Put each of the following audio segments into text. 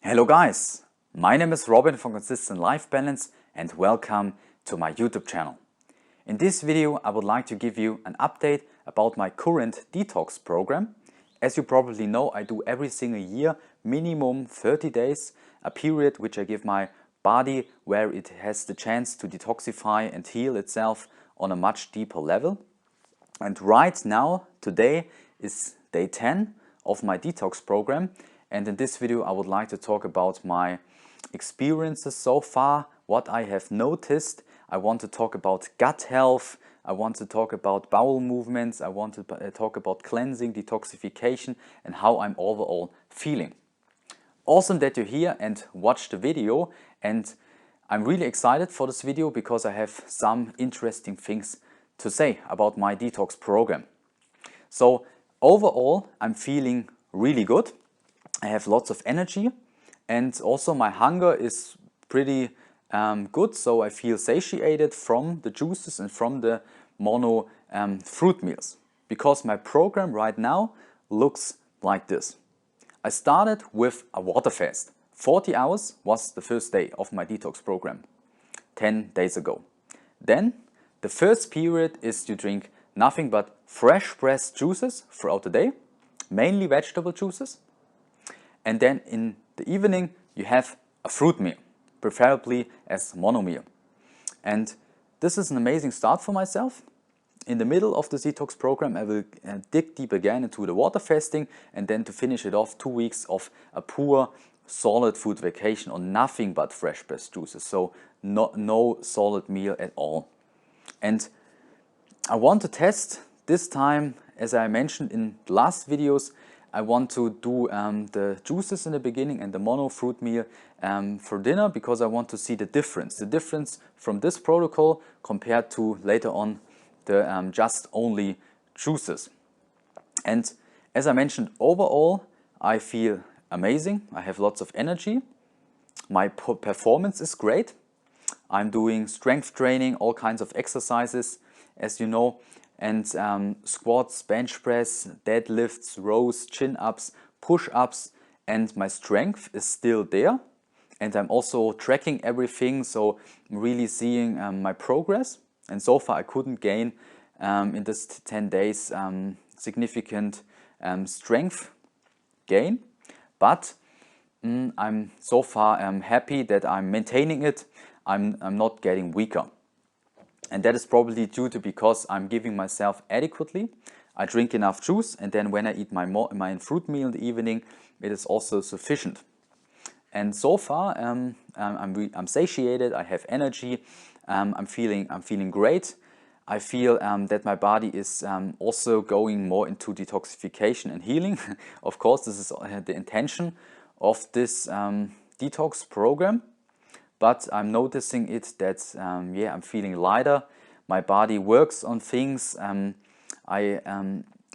Hello guys, my name is Robin from Consistent Life Balance and welcome to my YouTube channel. In this video I would like to give you an update about my current detox program. As you probably know, I do every single year minimum 30 days, a period which I give my body where it has the chance to detoxify and heal itself on a much deeper level. And right now, today is day 10 of my detox program. And in this video, I would like to talk about my experiences so far, what I have noticed. I want to talk about gut health. I want to talk about bowel movements. I want to talk about cleansing, detoxification, and how I'm overall feeling. Awesome that you're here and watch the video. And I'm really excited for this video because I have some interesting things to say about my detox program. So overall, I'm feeling really good. I have lots of energy and also my hunger is pretty good, so I feel satiated from the juices and from the mono fruit meals, because my program right now looks like this. I started with a water fast. 40 hours was the first day of my detox program, 10 days ago. Then the first period is to drink nothing but fresh pressed juices throughout the day, mainly vegetable juices. And then in the evening, you have a fruit meal, preferably as mono meal. And this is an amazing start for myself. In the middle of the detox program, I will dig deep again into the water fasting, and then to finish it off, 2 weeks of a poor solid food vacation on nothing but fresh pressed juices. So no solid meal at all. And I want to test this time, as I mentioned in the last videos, I want to do the juices in the beginning and the mono fruit meal for dinner, because I want to see the difference from this protocol compared to later on the just only juices. And as I mentioned, overall I feel amazing. I have lots of energy. My performance is great. I'm doing strength training, all kinds of exercises, as you know, and squats, bench press, deadlifts, rows, chin-ups, push-ups, and my strength is still there. And I'm also tracking everything, so I'm really seeing my progress. And so far I couldn't gain in this 10 days significant strength gain, but I'm so far happy that I'm maintaining it. I'm not getting weaker. And that is probably due to because I'm giving myself adequately. I drink enough juice, and then when I eat my fruit meal in the evening, it is also sufficient. And so far, I'm satiated. I have energy. I'm feeling great. I feel that my body is also going more into detoxification and healing. Of course, this is the intention of this detox program. But I'm noticing it that, I'm feeling lighter. My body works on things. I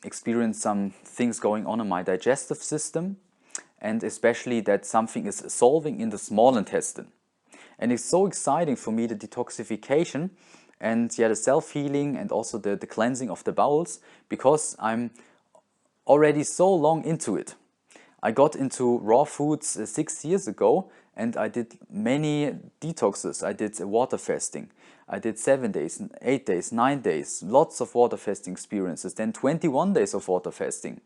experience some things going on in my digestive system, and especially that something is solving in the small intestine. And it's so exciting for me, the detoxification and the self-healing and also the cleansing of the bowels, because I'm already so long into it. I got into raw foods 6 years ago, and I did many detoxes. I did water fasting. I did 7 days, 8 days, 9 days, lots of water fasting experiences, then 21 days of water fasting,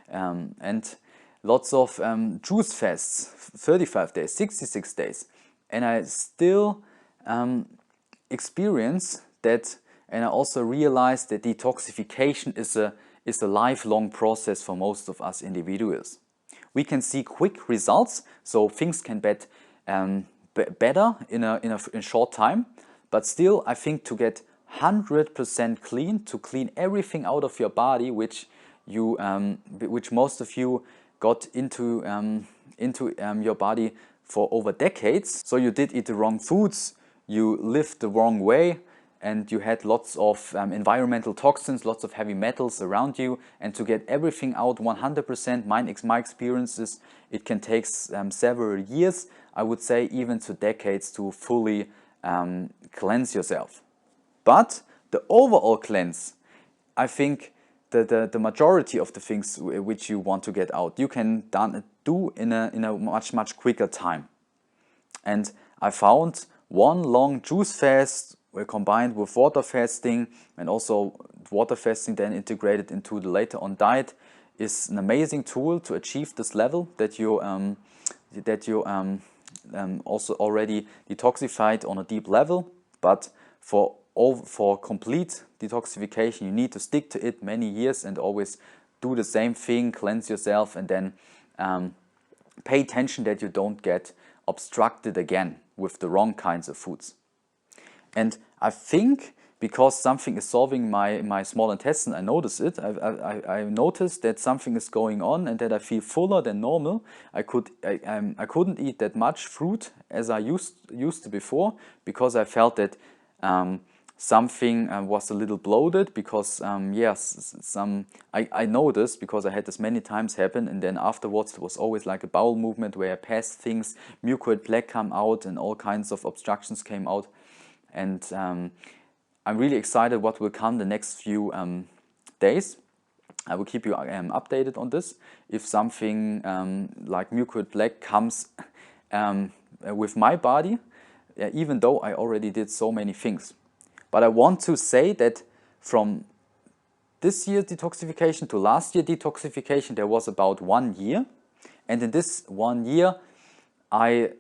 and lots of juice fasts, 35 days, 66 days. And I still experience that, and I also realize that detoxification is a lifelong process for most of us individuals. We can see quick results, so things can get better in a short time. But still, I think to get 100% clean, to clean everything out of your body, which most of you got into your body for over decades. So you did eat the wrong foods, you lived the wrong way, and you had lots of environmental toxins, lots of heavy metals around you. And to get everything out 100%, my experiences, it can take several years, I would say even to decades, to fully cleanse yourself. But the overall cleanse, I think the majority of the things which you want to get out, you can do in a much quicker time. And I found one long juice fast combined with water fasting, and also water fasting then integrated into the later on diet, is an amazing tool to achieve this level that you also already detoxified on a deep level. But for complete detoxification, you need to stick to it many years and always do the same thing, cleanse yourself, and then pay attention that you don't get obstructed again with the wrong kinds of foods. And I think because something is solving my small intestine, I notice it. I noticed that something is going on and that I feel fuller than normal. I couldn't eat that much fruit as I used to before, because I felt that something was a little bloated, because yes, I noticed, because I had this many times happen, and then afterwards it was always like a bowel movement where I passed things, mucoid plaque come out and all kinds of obstructions came out. And I'm really excited what will come the next few days. I will keep you updated on this. If something like mucoid plaque comes with my body, even though I already did so many things. But I want to say that from this year's detoxification to last year's detoxification, there was about 1 year. And in this 1 year, I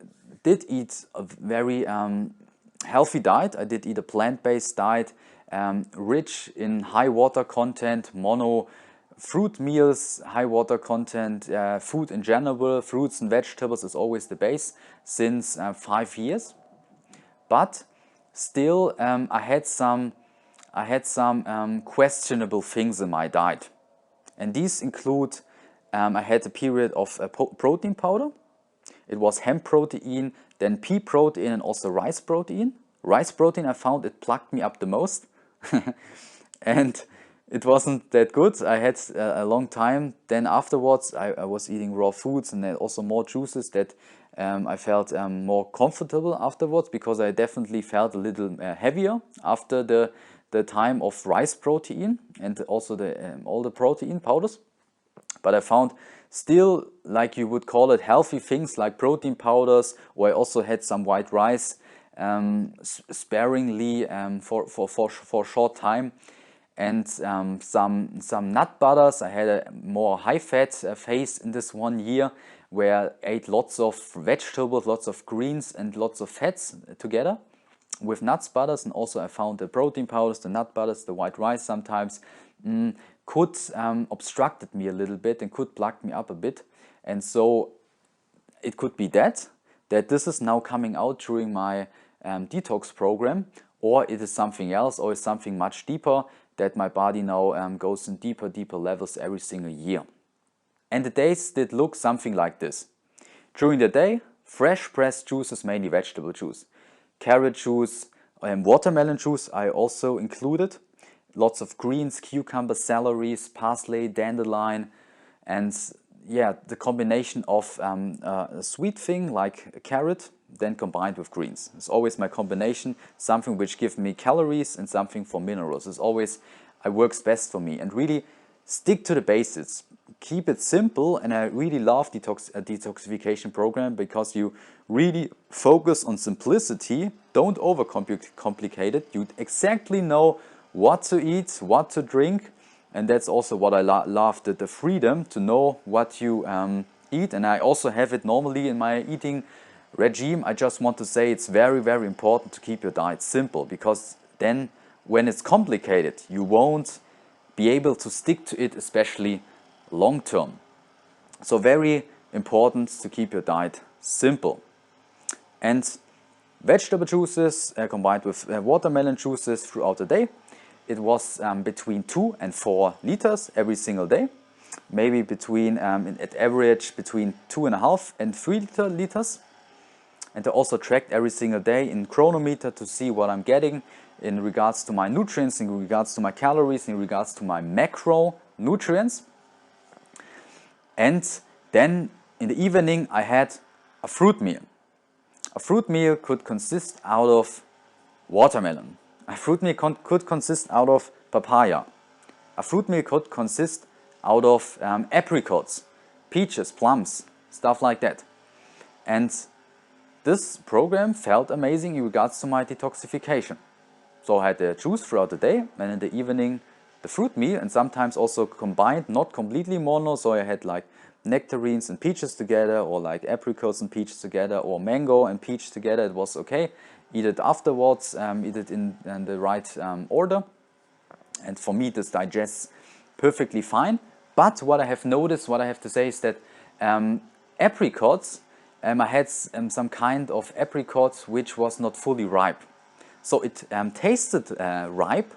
did eat a very healthy diet. I did eat a plant-based diet, rich in high water content, mono fruit meals, high water content, food in general, fruits and vegetables is always the base since 5 years. But still, I had some questionable things in my diet, and these include I had a period of protein powder. It was hemp protein, then pea protein, and also rice protein. Rice protein, I found it plugged me up the most, and it wasn't that good. I had a long time. Then afterwards, I was eating raw foods and then also more juices that I felt more comfortable afterwards, because I definitely felt a little heavier after the time of rice protein and also all the protein powders. But I found still, like you would call it, healthy things like protein powders, or I also had some white rice sparingly for a short time, and some nut butters. I had a more high-fat phase in this 1 year, where I ate lots of vegetables, lots of greens, and lots of fats together with nuts, butters. And also I found the protein powders, the nut butters, the white rice sometimes could obstructed me a little bit and could plug me up a bit. And so it could be that this is now coming out during my detox program, or it is something else, or it's something much deeper, that my body now goes in deeper levels every single year. And the days did look something like this. During the day, fresh pressed juices, mainly vegetable juice. Carrot juice and watermelon juice I also included. Lots of greens, cucumber, celeries, parsley, dandelion, and yeah, the combination of a sweet thing like a carrot, then combined with greens. It's always my combination, something which gives me calories and something for minerals. It's always, it works best for me. And really stick to the basics. Keep it simple, and I really love a detoxification program, because you really focus on simplicity. Don't overcomplicate it. You exactly know what to eat, what to drink, and that's also what I love, the freedom to know what you eat. And I also have it normally in my eating regime. I just want to say it's very important to keep your diet simple, because then when it's complicated, you won't be able to stick to it, especially long term. So very important to keep your diet simple. And vegetable juices combined with watermelon juices throughout the day. It was between 2 and 4 liters every single day. Maybe between, at average, between 2.5 and 3 liters. And I also tracked every single day in chronometer to see what I'm getting in regards to my nutrients, in regards to my calories, in regards to my macronutrients. And then in the evening I had a fruit meal. A fruit meal could consist out of watermelon. A fruit meal could consist out of papaya, A fruit meal could consist out of apricots, peaches, plums, stuff like that. And this program felt amazing in regards to my detoxification. So I had the juice throughout the day, and in the evening the fruit meal, and sometimes also combined, not completely mono, so I had like nectarines and peaches together, or like apricots and peaches together, or mango and peach together. It was okay. Eat it afterwards, eat it in the right order, and for me this digests perfectly fine. But what I have noticed, what I have to say is that apricots, I had some kind of apricots which was not fully ripe. So it tasted ripe,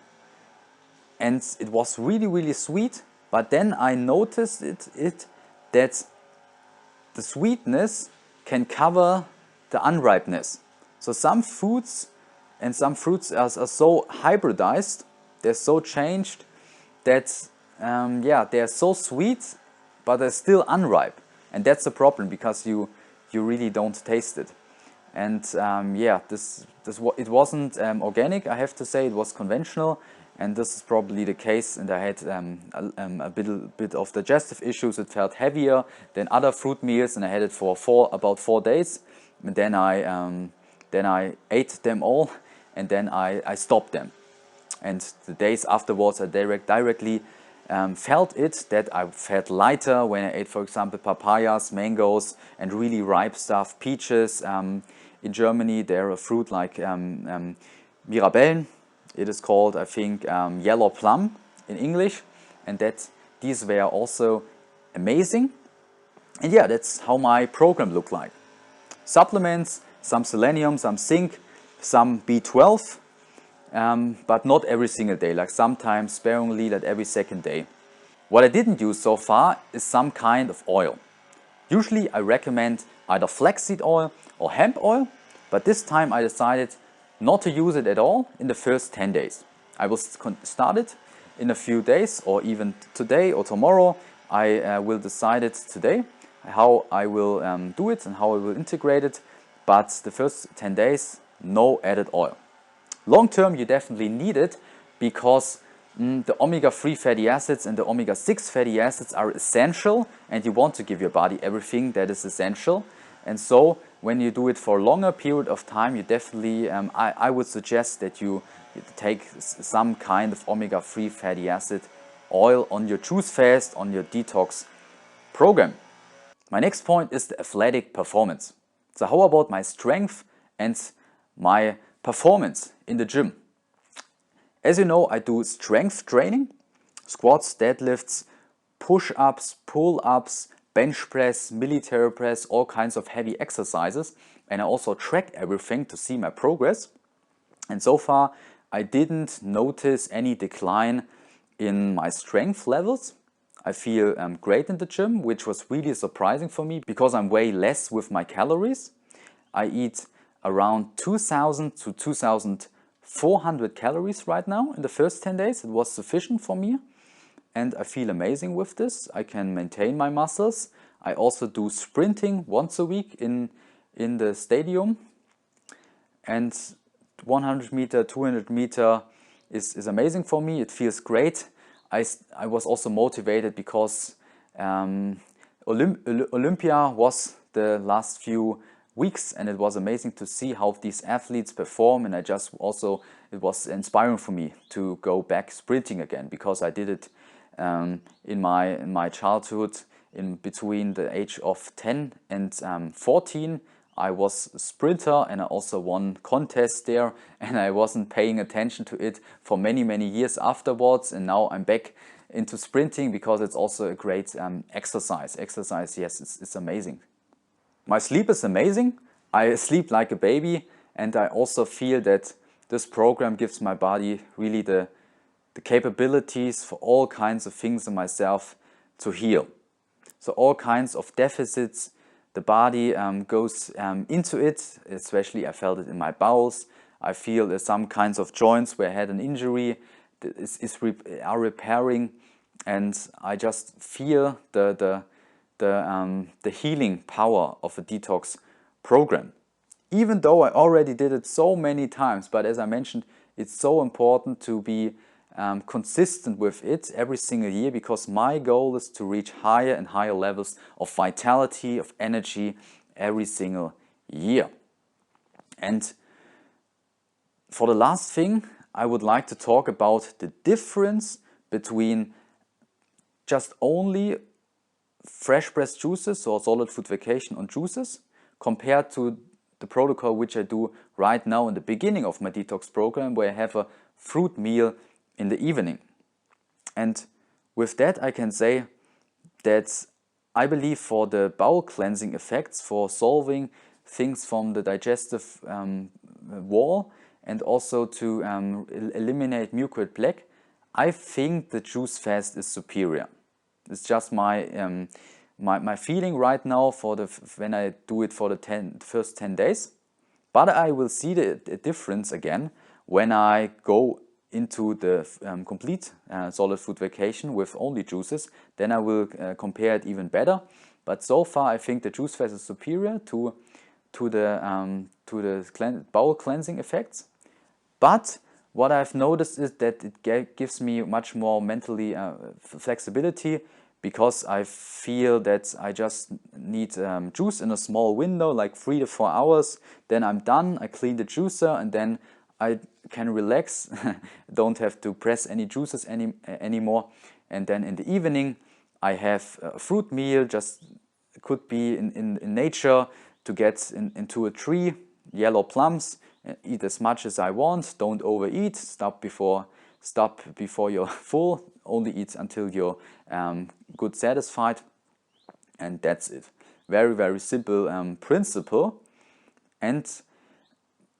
and it was really, really sweet. But then I noticed that the sweetness can cover the unripeness. So some foods and some fruits are so hybridized, they're so changed that yeah, they're so sweet, but they're still unripe, and that's the problem, because you really don't taste it. And yeah, it wasn't organic, I have to say. It was conventional, and this is probably the case. And I had a bit of digestive issues. It felt heavier than other fruit meals, and I had it for about 4 days. And then I ate them all, and then I stopped them. And the days afterwards, I directly felt it, that I felt lighter when I ate, for example, papayas, mangoes, and really ripe stuff, peaches. In Germany, there are a fruit like Mirabellen. It is called, I think, yellow plum in English, and these were also amazing. And yeah, that's how my program looked like. Supplements, some selenium, some zinc, some B12, but not every single day, like sometimes sparingly, like every second day. What I didn't use so far is some kind of oil. Usually I recommend either flaxseed oil or hemp oil, but this time I decided not to use it at all in the first 10 days. I will start it in a few days, or even today or tomorrow. I will decide it today, how I will do it and how I will integrate it, but the first 10 days, no added oil. Long term, you definitely need it, because the omega-3 fatty acids and the omega-6 fatty acids are essential, and you want to give your body everything that is essential. And so when you do it for a longer period of time, you definitely, I would suggest that you take some kind of omega-3 fatty acid oil on your juice fast, on your detox program. My next point is the athletic performance. So how about my strength and my performance in the gym? As you know, I do strength training, squats, deadlifts, push-ups, pull-ups, bench press, military press, all kinds of heavy exercises. And I also track everything to see my progress. And so far, I didn't notice any decline in my strength levels. I feel great in the gym, which was really surprising for me, because I'm way less with my calories. I eat around 2,000 to 2,400 calories right now in the first 10 days. It was sufficient for me, and I feel amazing with this. I can maintain my muscles. I also do sprinting once a week in the stadium, and 100 meter, 200 meter is amazing for me. It feels great. I was also motivated because Olympia was the last few weeks, and it was amazing to see how these athletes perform. And it was inspiring for me to go back sprinting again, because I did it in my childhood. In between the age of 10 and 14, I was a sprinter, and I also won contests there, and I wasn't paying attention to it for many years afterwards. And now I'm back into sprinting, because it's also a great exercise. Yes, it's amazing. My sleep is amazing. I sleep like a baby, and I also feel that this program gives my body really the capabilities for all kinds of things in myself to heal. So all kinds of deficits, the body goes into it. Especially I felt it in my bowels. I feel there's some kinds of joints where I had an injury are repairing, and I just feel the healing power of a detox program. Even though I already did it so many times, but as I mentioned, it's so important to be consistent with it every single year, because my goal is to reach higher and higher levels of vitality, of energy every single year. And for the last thing, I would like to talk about the difference between just only fresh pressed juices or solid food vacation on juices compared to the protocol which I do right now in the beginning of my detox program, where I have a fruit meal in the evening. And with that, I can say that I believe for the bowel cleansing effects, for solving things from the digestive wall, and also to eliminate mucoid plaque, I think the juice fast is superior. It's just my my feeling right now for when I do it for the first 10 days. But I will see the difference again when I go into the complete solid food vacation with only juices. Then I will compare it even better. But so far I think the juice fast is superior to the bowel cleansing effects. But what I've noticed is that it gives me much more mentally flexibility, because I feel that I just need juice in a small window, like 3 to 4 hours. Then I'm done, I clean the juicer, and then I can relax, don't have to press any juices anymore. And then in the evening I have a fruit meal, just could be in nature, to get into a tree, yellow plums, eat as much as I want, don't overeat, stop before you're full, only eat until you're good satisfied, and that's it. Very, very simple principle. And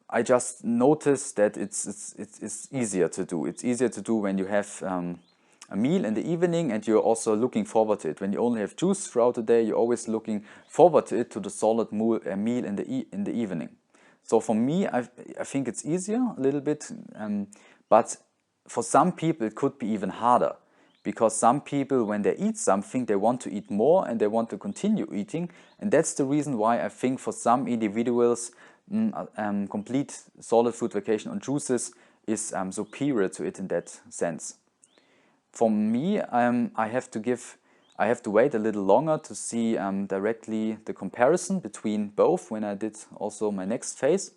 I just noticed that it's easier to do. It's easier to do when you have a meal in the evening and you're also looking forward to it. When you only have juice throughout the day, you're always looking forward to it, to the solid meal in the evening. So for me, I think it's easier a little bit, but for some people it could be even harder, because some people, when they eat something, they want to eat more and they want to continue eating. And that's the reason why I think for some individuals, complete solid food vacation on juices is superior to it in that sense. For me, I have to wait a little longer to see directly the comparison between both when I did also my next phase.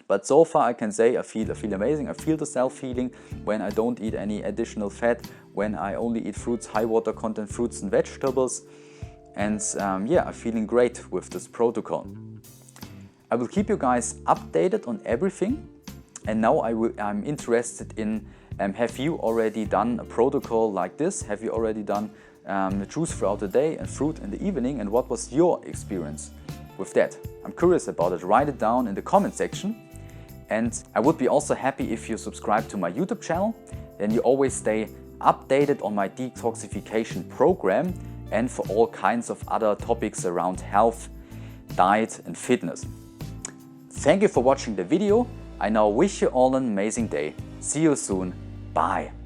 But so far I can say I feel amazing. I feel the self-healing when I don't eat any additional fat, when I only eat fruits, high water content fruits and vegetables. And yeah, I'm feeling great with this protocol. I will keep you guys updated on everything. And now I'm interested in, have you already done a protocol like this? Have you already done the juice throughout the day and fruit in the evening? And what was your experience with that? I'm curious about it. Write it down in the comment section. And I would be also happy if you subscribe to my YouTube channel. Then you always stay updated on my detoxification program and for all kinds of other topics around health, diet and fitness. Thank you for watching the video. I now wish you all an amazing day. See you soon. Bye.